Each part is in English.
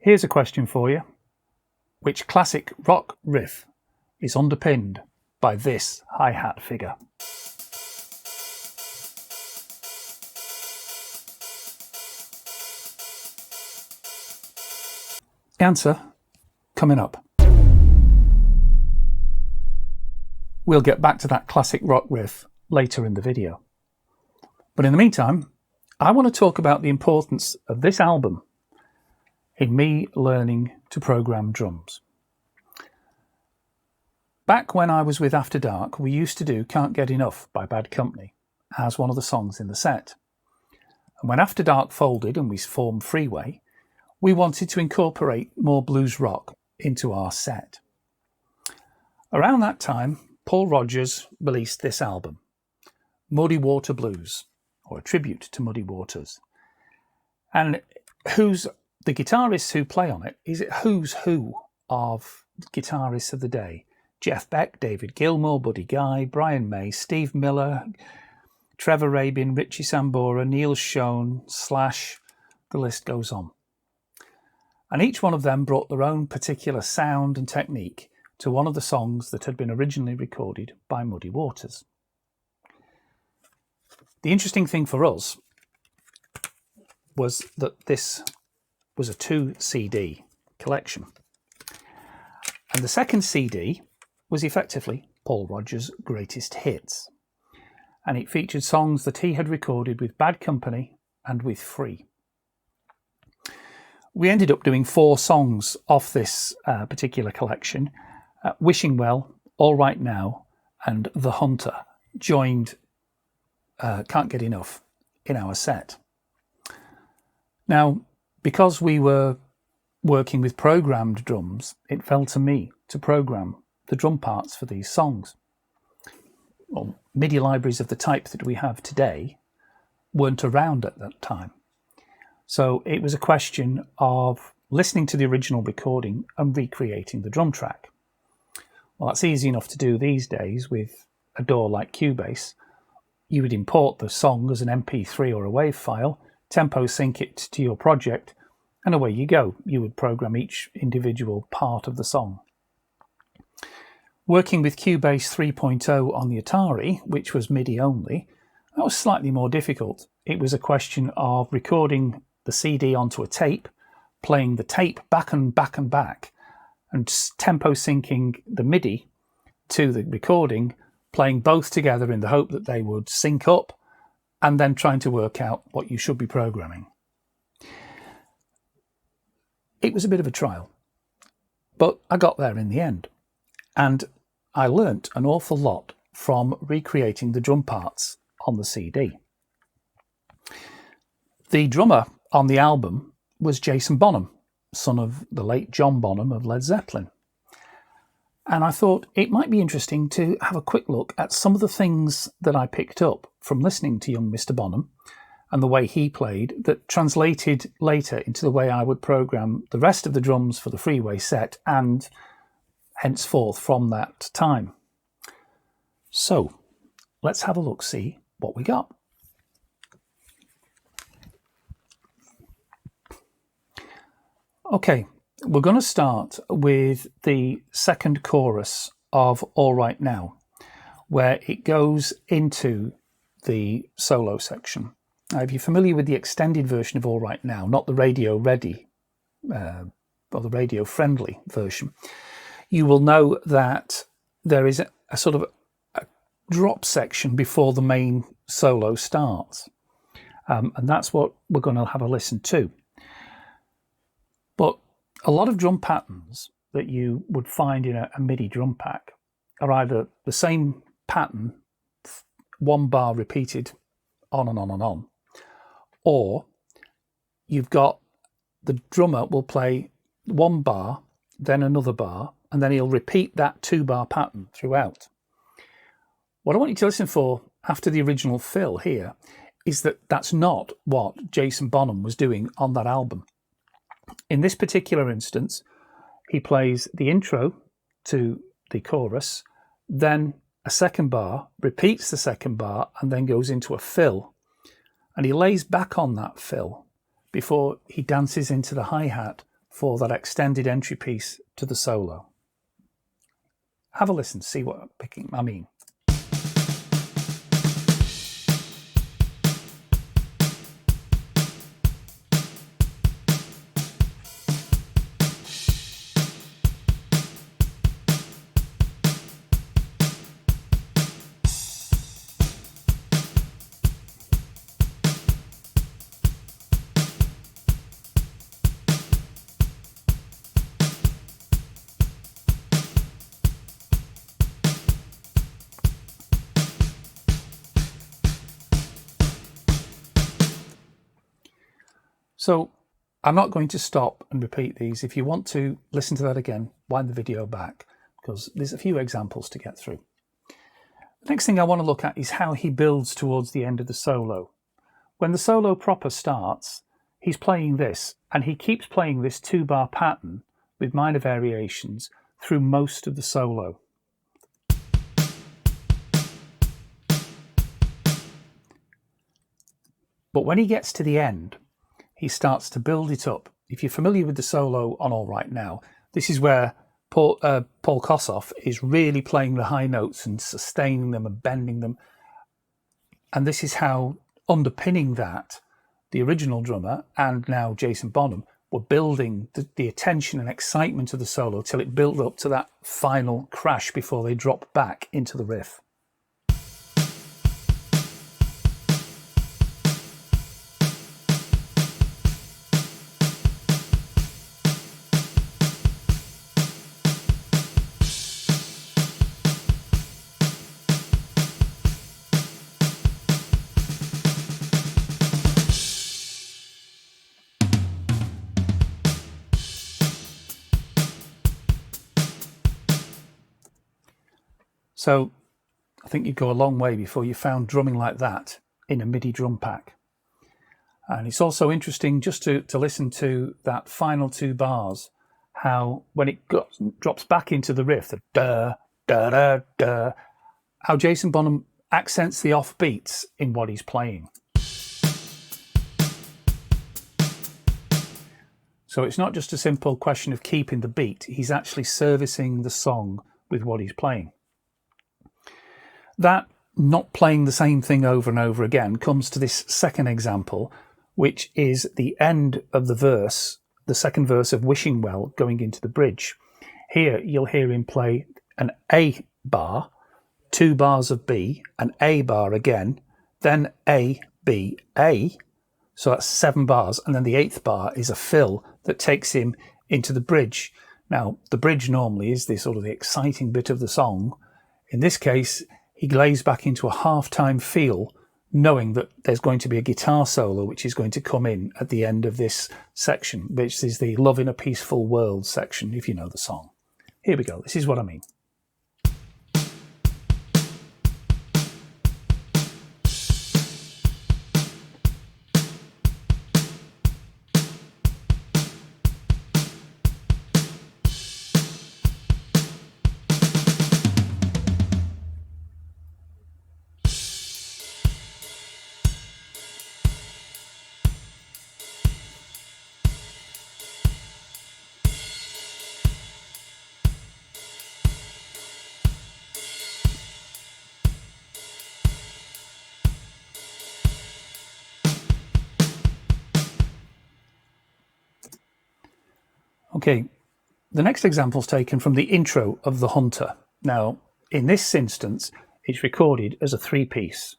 Here's a question for you. Which classic rock riff is underpinned by this hi-hat figure? The answer coming up. We'll get back to that classic rock riff later in the video. But in the meantime, I want to talk about the importance of this album in me learning to program drums. Back when I was with After Dark, we used to do Can't Get Enough by Bad Company as one of the songs in the set. And when After Dark folded and we formed Freeway, we wanted to incorporate more blues rock into our set. Around that time, Paul Rodgers released this album, Muddy Water Blues, or a tribute to Muddy Waters. And the guitarists who play on it is who's who of guitarists of the day. Jeff Beck, David Gilmour, Buddy Guy, Brian May, Steve Miller, Trevor Rabin, Richie Sambora, Neil Schon, Slash, the list goes on. And each one of them brought their own particular sound and technique to one of the songs that had been originally recorded by Muddy Waters. The interesting thing for us was that this was a 2 CD collection. And the second CD was effectively Paul Rodgers' greatest hits. And it featured songs that he had recorded with Bad Company and with Free. We ended up doing 4 songs off this particular collection. Wishing Well, All Right Now, and The Hunter joined Can't Get Enough in our set. Now, because we were working with programmed drums, it fell to me to program the drum parts for these songs. Well, MIDI libraries of the type that we have today weren't around at that time. So it was a question of listening to the original recording and recreating the drum track. Well, that's easy enough to do these days with a DAW like Cubase. You would import the song as an MP3 or a WAV file, tempo sync it to your project, and away you go. You would program each individual part of the song. Working with Cubase 3.0 on the Atari, which was MIDI only, that was slightly more difficult. It was a question of recording the CD onto a tape, playing the tape back and back and back, and tempo syncing the MIDI to the recording, playing both together in the hope that they would sync up, and then trying to work out what you should be programming. It was a bit of a trial, but I got there in the end. And I learnt an awful lot from recreating the drum parts on the CD. The drummer on the album was Jason Bonham, son of the late John Bonham of Led Zeppelin. And I thought it might be interesting to have a quick look at some of the things that I picked up from listening to young Mr. Bonham and the way he played that translated later into the way I would program the rest of the drums for the Freeway set and henceforth from that time. So let's have a look, see what we got. Okay, we're going to start with the second chorus of All Right Now, where it goes into the solo section. Now, if you're familiar with the extended version of All Right Now, not the radio ready or the radio friendly version, you will know that there is a sort of a drop section before the main solo starts. And that's what we're going to have a listen to. But a lot of drum patterns that you would find in a MIDI drum pack are either the same pattern, one bar repeated on and on and on, or you've got the drummer will play one bar, then another bar, and then he'll repeat that 2-bar pattern throughout. What I want you to listen for after the original fill here is that that's not what Jason Bonham was doing on that album. In this particular instance, he plays the intro to the chorus, then a second bar, repeats the second bar, and then goes into a fill. And he lays back on that fill before he dances into the hi-hat for that extended entry piece to the solo. Have a listen, see what I mean. So I'm not going to stop and repeat these. If you want to listen to that again, wind the video back, because there's a few examples to get through. The next thing I want to look at is how he builds towards the end of the solo. When the solo proper starts, he's playing this, and he keeps playing this 2-bar pattern with minor variations through most of the solo. But when he gets to the end, he starts to build it up. If you're familiar with the solo on All Right Now, this is where Paul Kossoff is really playing the high notes and sustaining them and bending them. And this is how, underpinning that, the original drummer and now Jason Bonham were building the attention and excitement of the solo till it built up to that final crash before they drop back into the riff. So I think you'd go a long way before you found drumming like that in a MIDI drum pack. And it's also interesting just to listen to that final 2 bars, how when it drops back into the riff, the da, da, da, da, how Jason Bonham accents the off beats in what he's playing. So it's not just a simple question of keeping the beat, he's actually servicing the song with what he's playing. That not playing the same thing over and over again comes to this second example, which is the end of the verse, the second verse of Wishing Well going into the bridge. Here you'll hear him play an A bar, 2 bars of B, an A bar again, then A, B, A. So that's 7 bars. And then the 8th bar is a fill that takes him into the bridge. Now, the bridge normally is the sort of the exciting bit of the song. In this case, he lays back into a half-time feel, knowing that there's going to be a guitar solo which is going to come in at the end of this section, which is the Love in a Peaceful World section, if you know the song. Here we go. This is what I mean. Okay, the next example is taken from the intro of The Hunter. Now, in this instance, it's recorded as a 3-piece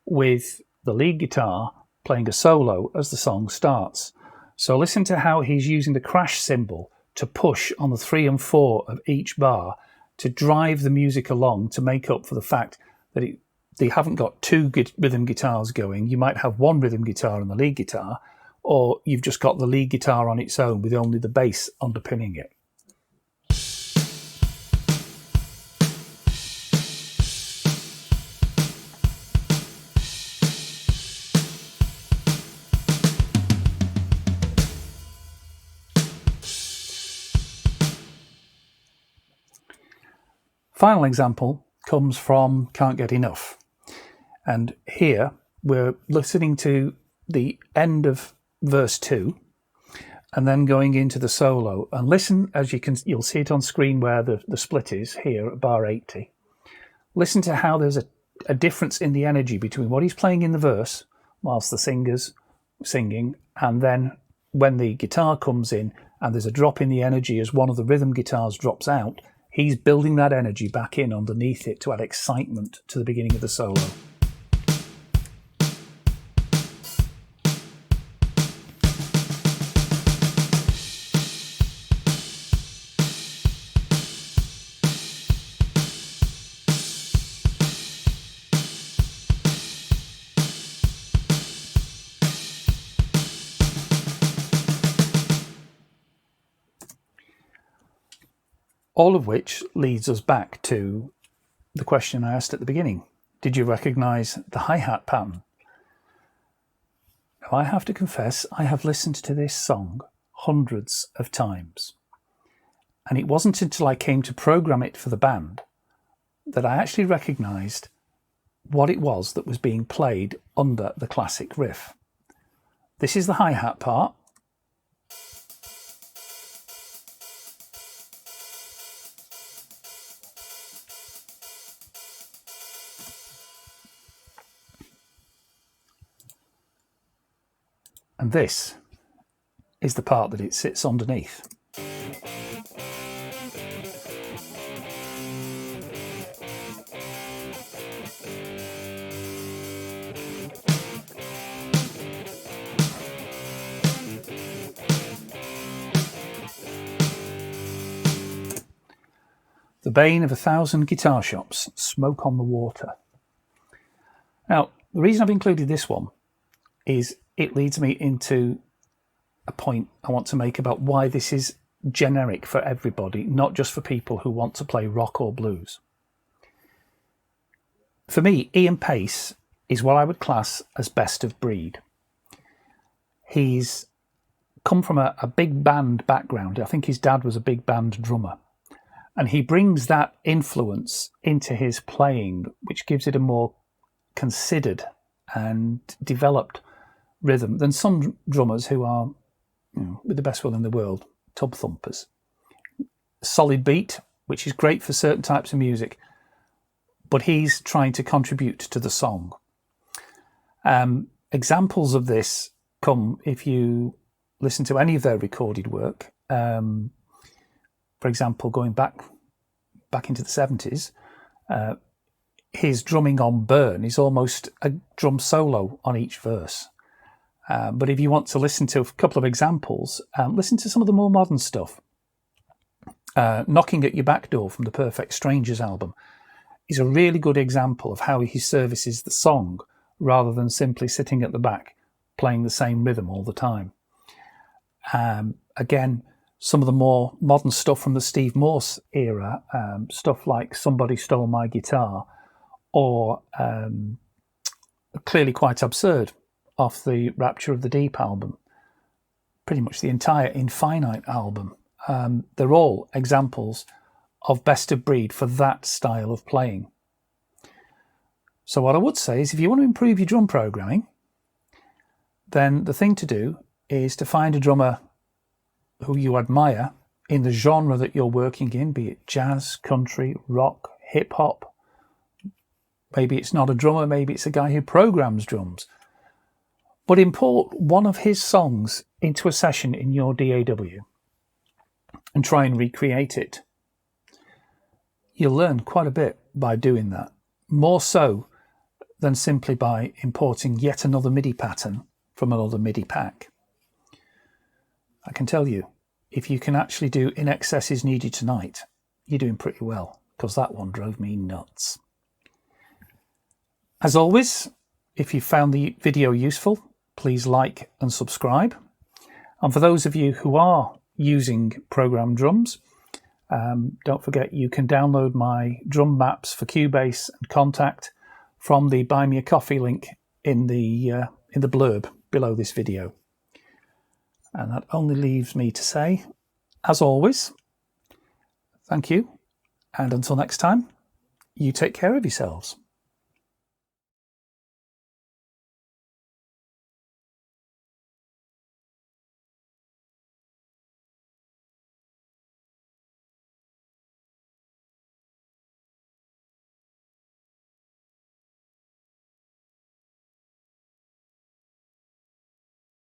with the lead guitar playing a solo as the song starts. So listen to how he's using the crash cymbal to push on the 3 and 4 of each bar to drive the music along to make up for the fact that they haven't got 2 rhythm guitars going. You might have 1 rhythm guitar and the lead guitar, or you've just got the lead guitar on its own with only the bass underpinning it. Final example comes from Can't Get Enough. And here we're listening to the end of verse 2, and then going into the solo. And listen, as you'll see it on screen where the split is here at bar 80. Listen to how there's a difference in the energy between what he's playing in the verse whilst the singer's singing, and then when the guitar comes in and there's a drop in the energy as one of the rhythm guitars drops out, he's building that energy back in underneath it to add excitement to the beginning of the solo. All of which leads us back to the question I asked at the beginning. Did you recognise the hi-hat pattern? Now, I have to confess, I have listened to this song hundreds of times. And it wasn't until I came to program it for the band that I actually recognised what it was that was being played under the classic riff. This is the hi-hat part. And this is the part that it sits underneath. The bane of 1,000 guitar shops, Smoke on the Water. Now, the reason I've included this one is it leads me into a point I want to make about why this is generic for everybody, not just for people who want to play rock or blues. For me, Ian Paice is what I would class as best of breed. He's come from a big band background. I think his dad was a big band drummer. And he brings that influence into his playing, which gives it a more considered and developed rhythm than some drummers who are, with the best will in the world, tub thumpers. Solid beat, which is great for certain types of music, but he's trying to contribute to the song. Examples of this come if you listen to any of their recorded work. For example, going back into the 70s, his drumming on Burn is almost a drum solo on each verse. But if you want to listen to a couple of examples, listen to some of the more modern stuff. Knocking at Your Back Door from the Perfect Strangers album is a really good example of how he services the song rather than simply sitting at the back playing the same rhythm all the time. Again, some of the more modern stuff from the Steve Morse era, stuff like Somebody Stole My Guitar, or Clearly Quite Absurd off the Rapture of the Deep album, pretty much the entire Infinite album. They're all examples of best of breed for that style of playing. So what I would say is if you want to improve your drum programming, then the thing to do is to find a drummer who you admire in the genre that you're working in, be it jazz, country, rock, hip hop. Maybe it's not a drummer, maybe it's a guy who programs drums. But import one of his songs into a session in your DAW and try and recreate it. You'll learn quite a bit by doing that, more so than simply by importing yet another MIDI pattern from another MIDI pack. I can tell you, if you can actually do In Excess Is Needed Tonight, you're doing pretty well, because that one drove me nuts. As always, if you found the video useful, please like and subscribe. And for those of you who are using program drums, don't forget you can download my drum maps for Cubase and Contact from the Buy Me a Coffee link in the blurb below this video. And that only leaves me to say, as always, thank you. And until next time, you take care of yourselves.